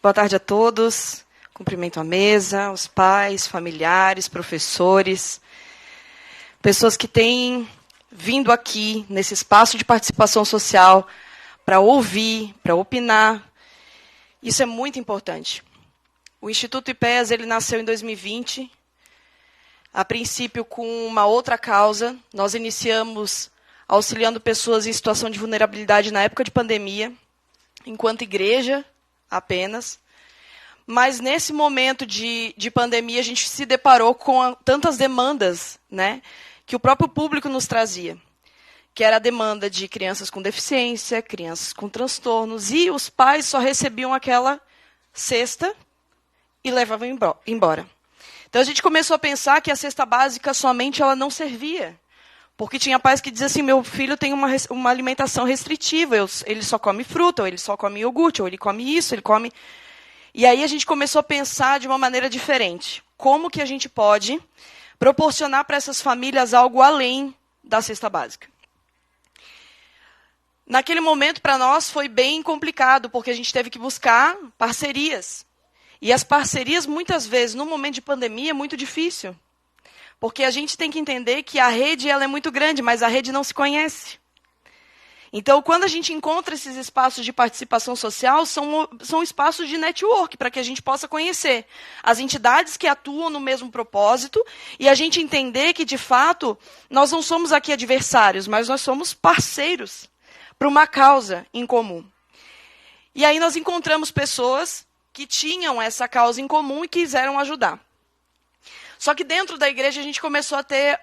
Boa tarde a todos. Cumprimento a mesa, os pais, familiares, professores, pessoas que têm vindo aqui nesse espaço de participação social para ouvir, para opinar. Isso é muito importante. O Instituto IPEAS ele nasceu em 2020, a princípio com uma outra causa. Nós iniciamos auxiliando pessoas em situação de vulnerabilidade na época de pandemia, enquanto igreja apenas. Mas nesse momento de pandemia, a gente se deparou com tantas demandas, né, que o próprio público nos trazia, que era a demanda de crianças com deficiência, crianças com transtornos, e os pais só recebiam aquela cesta e levavam embora. Então a gente começou a pensar que a cesta básica somente ela não servia, porque tinha pais que diziam assim, meu filho tem uma alimentação restritiva, ele só come fruta, ou ele só come iogurte, ou ele come isso, ele come... E aí a gente começou a pensar de uma maneira diferente. Como que a gente pode proporcionar para essas famílias algo além da cesta básica? Naquele momento, para nós, foi bem complicado, porque a gente teve que buscar parcerias. E as parcerias, muitas vezes, no momento de pandemia, é muito difícil. Porque a gente tem que entender que a rede ela é muito grande, mas a rede não se conhece. Então, quando a gente encontra esses espaços de participação social, são espaços de network, para que a gente possa conhecer as entidades que atuam no mesmo propósito e a gente entender que, de fato, nós não somos aqui adversários, mas nós somos parceiros para uma causa em comum. E aí nós encontramos pessoas que tinham essa causa em comum e quiseram ajudar. Só que dentro da igreja a gente começou a ter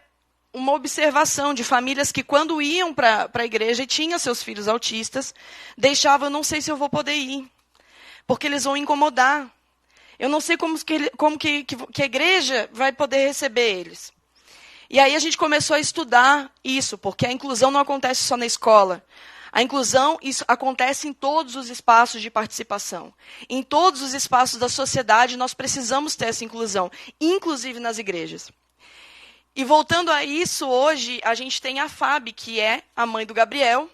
uma observação de famílias que, quando iam para a igreja e tinham seus filhos autistas, deixavam, eu não sei se eu vou poder ir, porque eles vão incomodar. Eu não sei como que a igreja vai poder receber eles. E aí a gente começou a estudar isso, porque a inclusão não acontece só na escola. A inclusão isso acontece em todos os espaços de participação. Em todos os espaços da sociedade, nós precisamos ter essa inclusão, inclusive nas igrejas. E voltando a isso, hoje a gente tem a Fábio, que é a mãe do Gabriel,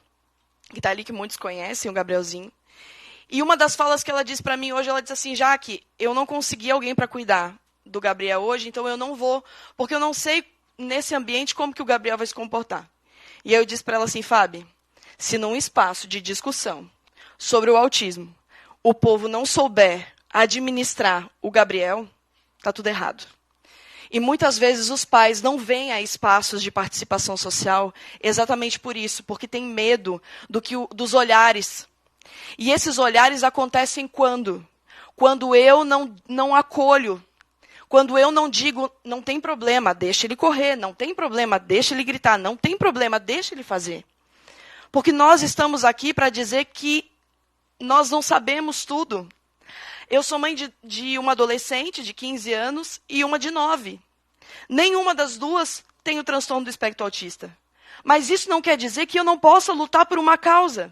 que está ali, que muitos conhecem, o Gabrielzinho. E uma das falas que ela disse para mim hoje, ela disse assim, Jaque, eu não consegui alguém para cuidar do Gabriel hoje, então eu não vou, porque eu não sei nesse ambiente como que o Gabriel vai se comportar. E aí eu disse para ela assim, Fábio, se num espaço de discussão sobre o autismo, o povo não souber administrar o Gabriel, está tudo errado. E muitas vezes os pais não vêm a espaços de participação social exatamente por isso, porque tem medo dos olhares. E esses olhares acontecem quando? Quando eu não acolho, quando eu não digo, não tem problema, deixa ele correr, não tem problema, deixa ele gritar, não tem problema, deixa ele fazer. Porque nós estamos aqui para dizer que nós não sabemos tudo. Eu sou mãe de uma adolescente de 15 anos e uma de 9. Nenhuma das duas tem o transtorno do espectro autista. Mas isso não quer dizer que eu não possa lutar por uma causa.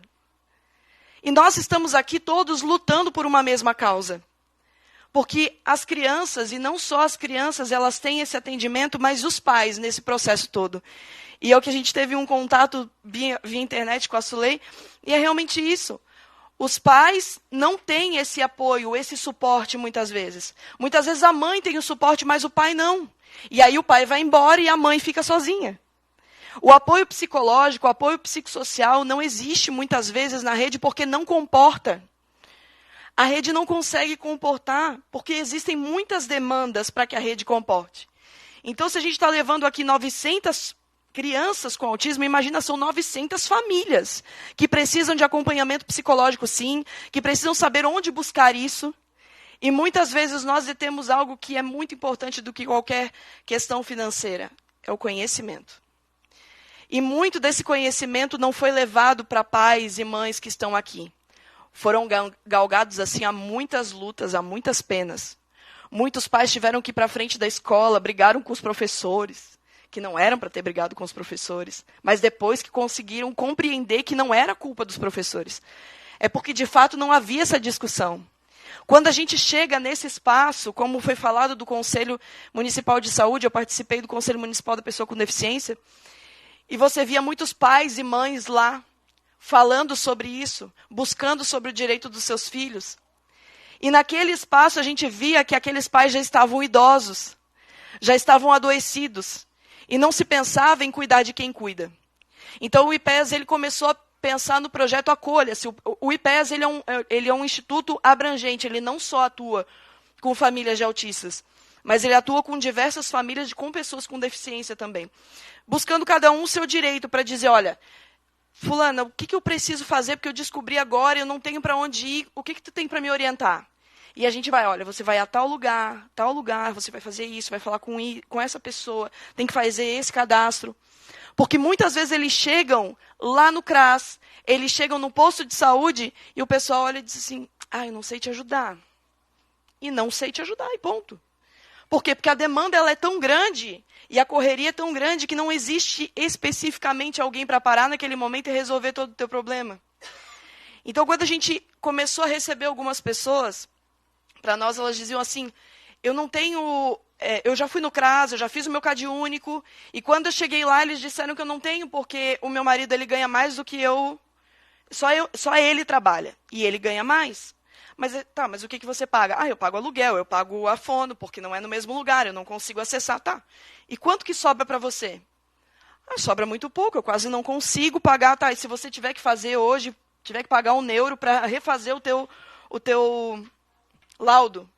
E nós estamos aqui todos lutando por uma mesma causa. Porque as crianças, e não só as crianças, elas têm esse atendimento, mas os pais nesse processo todo. E é o que a gente teve um contato via internet com a Sulei, e é realmente isso. Os pais não têm esse apoio, esse suporte muitas vezes. Muitas vezes a mãe tem o suporte, mas o pai não. E aí o pai vai embora e a mãe fica sozinha. O apoio psicológico, o apoio psicossocial não existe muitas vezes na rede porque não comporta. A rede não consegue comportar porque existem muitas demandas para que a rede comporte. Então, se a gente está levando aqui 900 crianças com autismo, imagina, são 900 famílias que precisam de acompanhamento psicológico, sim, que precisam saber onde buscar isso. E muitas vezes nós detemos algo que é muito importante do que qualquer questão financeira, é o conhecimento. E muito desse conhecimento não foi levado para pais e mães que estão aqui. Foram galgados assim a muitas lutas, a muitas penas. Muitos pais tiveram que ir para a frente da escola, brigaram com os professores, que não eram para ter brigado com os professores, mas depois que conseguiram compreender que não era culpa dos professores. É porque, de fato, não havia essa discussão. Quando a gente chega nesse espaço, como foi falado do Conselho Municipal de Saúde, eu participei do Conselho Municipal da Pessoa com Deficiência, e você via muitos pais e mães lá, falando sobre isso, buscando sobre o direito dos seus filhos. E naquele espaço a gente via que aqueles pais já estavam idosos, já estavam adoecidos, e não se pensava em cuidar de quem cuida. Então o IPES ele começou a pensar no projeto Acolha-se. O IPES ele é um instituto abrangente, ele não só atua com famílias de autistas, mas ele atua com diversas famílias com pessoas com deficiência também. Buscando cada um o seu direito para dizer, olha, fulana, o que eu preciso fazer porque eu descobri agora, eu não tenho para onde ir, o que tu tem para me orientar? E a gente vai, olha, você vai a tal lugar, você vai fazer isso, vai falar com essa pessoa, tem que fazer esse cadastro. Porque muitas vezes eles chegam lá no CRAS, eles chegam no posto de saúde e o pessoal olha e diz assim, eu não sei te ajudar. E não sei te ajudar, e ponto. Por quê? Porque a demanda ela é tão grande e a correria é tão grande que não existe especificamente alguém para parar naquele momento e resolver todo o teu problema. Então, quando a gente começou a receber algumas pessoas, para nós elas diziam assim, eu não tenho... eu já fui no CRAS, eu já fiz o meu CAD único, e quando eu cheguei lá, eles disseram que eu não tenho, porque o meu marido ele ganha mais do que eu, só ele trabalha, e ele ganha mais. Mas o que você paga? Eu pago aluguel, eu pago a fono, porque não é no mesmo lugar, eu não consigo acessar. E quanto que sobra para você? Sobra muito pouco, eu quase não consigo pagar. E se você tiver que fazer hoje, tiver que pagar €1 para refazer o teu laudo,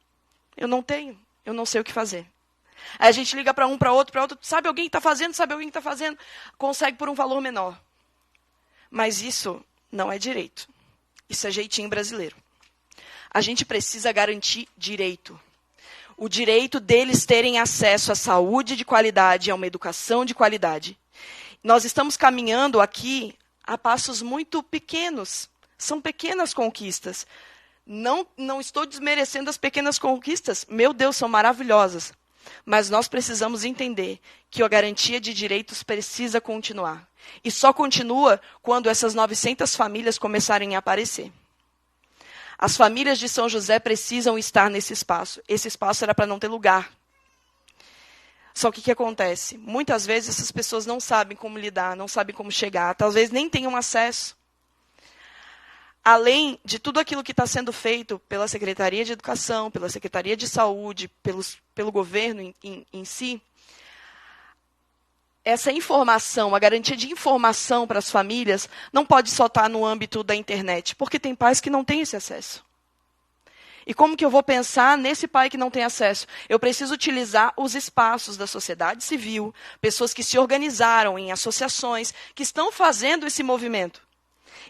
eu não tenho, eu não sei o que fazer. Aí a gente liga para um, para outro, sabe alguém que está fazendo, consegue por um valor menor. Mas isso não é direito, isso é jeitinho brasileiro. A gente precisa garantir direito. O direito deles terem acesso à saúde de qualidade, a uma educação de qualidade. Nós estamos caminhando aqui a passos muito pequenos. São pequenas conquistas. Não estou desmerecendo as pequenas conquistas. Meu Deus, são maravilhosas. Mas nós precisamos entender que a garantia de direitos precisa continuar. E só continua quando essas 900 famílias começarem a aparecer. As famílias de São José precisam estar nesse espaço. Esse espaço era para não ter lugar. Só que o que acontece? Muitas vezes essas pessoas não sabem como lidar, não sabem como chegar, talvez nem tenham acesso. Além de tudo aquilo que está sendo feito pela Secretaria de Educação, pela Secretaria de Saúde, pelo governo em si, essa informação, a garantia de informação para as famílias, não pode só estar no âmbito da internet, porque tem pais que não têm esse acesso. E como que eu vou pensar nesse pai que não tem acesso? Eu preciso utilizar os espaços da sociedade civil, pessoas que se organizaram em associações, que estão fazendo esse movimento.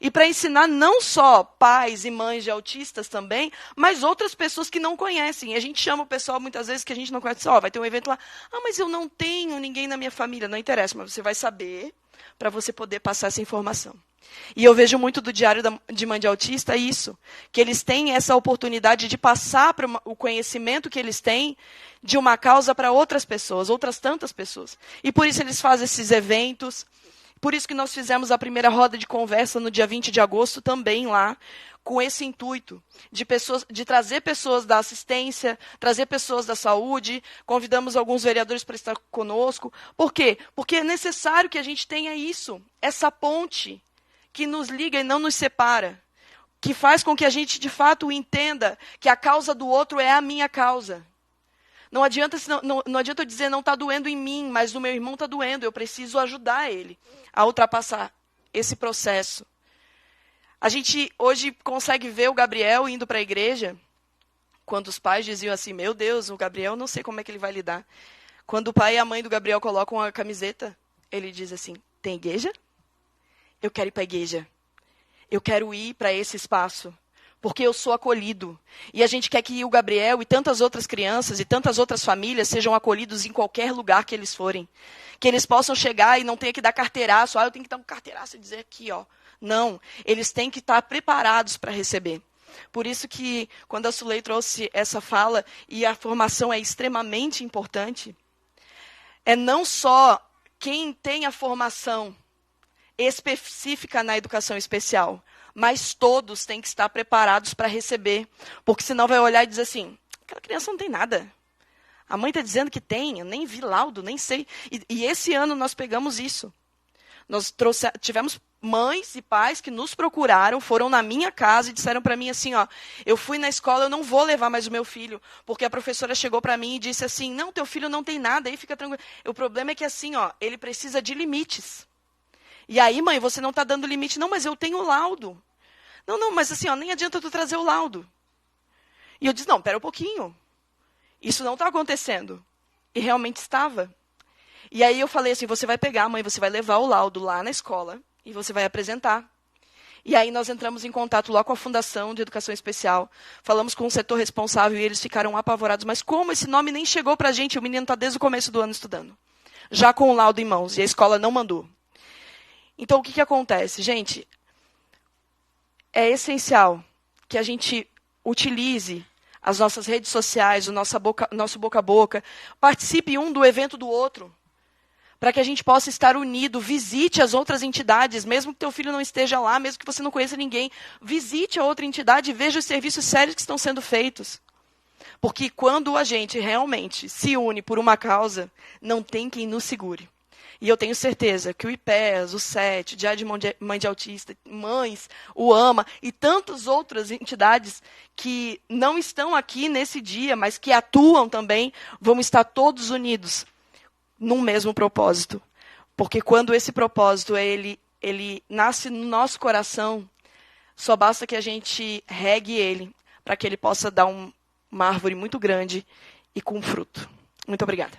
E para ensinar não só pais e mães de autistas também, mas outras pessoas que não conhecem. E a gente chama o pessoal, muitas vezes, que a gente não conhece. Vai ter um evento lá. Mas eu não tenho ninguém na minha família. Não interessa, mas você vai saber para você poder passar essa informação. E eu vejo muito do Diário de Mãe de Autista isso, que eles têm essa oportunidade de passar o conhecimento que eles têm de uma causa para outras pessoas, outras tantas pessoas. E por isso eles fazem esses eventos. Por isso que nós fizemos a primeira roda de conversa no dia 20 de agosto também lá, com esse intuito de trazer pessoas da assistência, trazer pessoas da saúde, convidamos alguns vereadores para estar conosco. Por quê? Porque é necessário que a gente tenha isso, essa ponte que nos liga e não nos separa, que faz com que a gente, de fato, entenda que a causa do outro é a minha causa. Não adianta eu dizer, não está doendo em mim, mas no meu irmão está doendo, eu preciso ajudar ele a ultrapassar esse processo. A gente hoje consegue ver o Gabriel indo para a igreja, quando os pais diziam assim, meu Deus, o Gabriel não sei como é que ele vai lidar. Quando o pai e a mãe do Gabriel colocam a camiseta, ele diz assim, tem igreja? Eu quero ir para a igreja. Eu quero ir para esse espaço. Porque eu sou acolhido. E a gente quer que o Gabriel e tantas outras crianças e tantas outras famílias sejam acolhidos em qualquer lugar que eles forem. Que eles possam chegar e não tenha que dar carteiraço. Eu tenho que dar um carteiraço e dizer aqui, ó. Não, eles têm que estar preparados para receber. Por isso que, quando a Sulei trouxe essa fala, e a formação é extremamente importante, é não só quem tem a formação específica na educação especial, mas todos têm que estar preparados para receber. Porque senão vai olhar e dizer assim, aquela criança não tem nada. A mãe está dizendo que tem, eu nem vi laudo, nem sei. E esse ano nós pegamos isso. Nós tivemos mães e pais que nos procuraram, foram na minha casa e disseram para mim assim, ó, eu fui na escola, eu não vou levar mais o meu filho, porque a professora chegou para mim e disse assim, não, teu filho não tem nada, aí fica tranquilo. O problema é que assim, ó, ele precisa de limites. E aí, mãe, você não está dando limite. Não, mas eu tenho o laudo. Não, mas assim, ó, nem adianta tu trazer o laudo. E eu disse, não, pera um pouquinho. Isso não está acontecendo. E realmente estava. E aí eu falei assim, você vai pegar, mãe, você vai levar o laudo lá na escola e você vai apresentar. E aí nós entramos em contato lá com a Fundação de Educação Especial, falamos com o setor responsável e eles ficaram apavorados. Mas como esse nome nem chegou para a gente? O menino está desde o começo do ano estudando. Já com o laudo em mãos, e a escola não mandou. Então, o que acontece? Gente, é essencial que a gente utilize as nossas redes sociais, o nosso boca a boca, participe um do evento do outro, para que a gente possa estar unido, visite as outras entidades, mesmo que teu filho não esteja lá, mesmo que você não conheça ninguém, visite a outra entidade e veja os serviços sérios que estão sendo feitos. Porque quando a gente realmente se une por uma causa, não tem quem nos segure. E eu tenho certeza que o IPES, o SET, Diário de Mãe de Autista, Mães, o AMA e tantas outras entidades que não estão aqui nesse dia, mas que atuam também, vão estar todos unidos num mesmo propósito. Porque quando esse propósito ele nasce no nosso coração, só basta que a gente regue ele para que ele possa dar uma árvore muito grande e com fruto. Muito obrigada.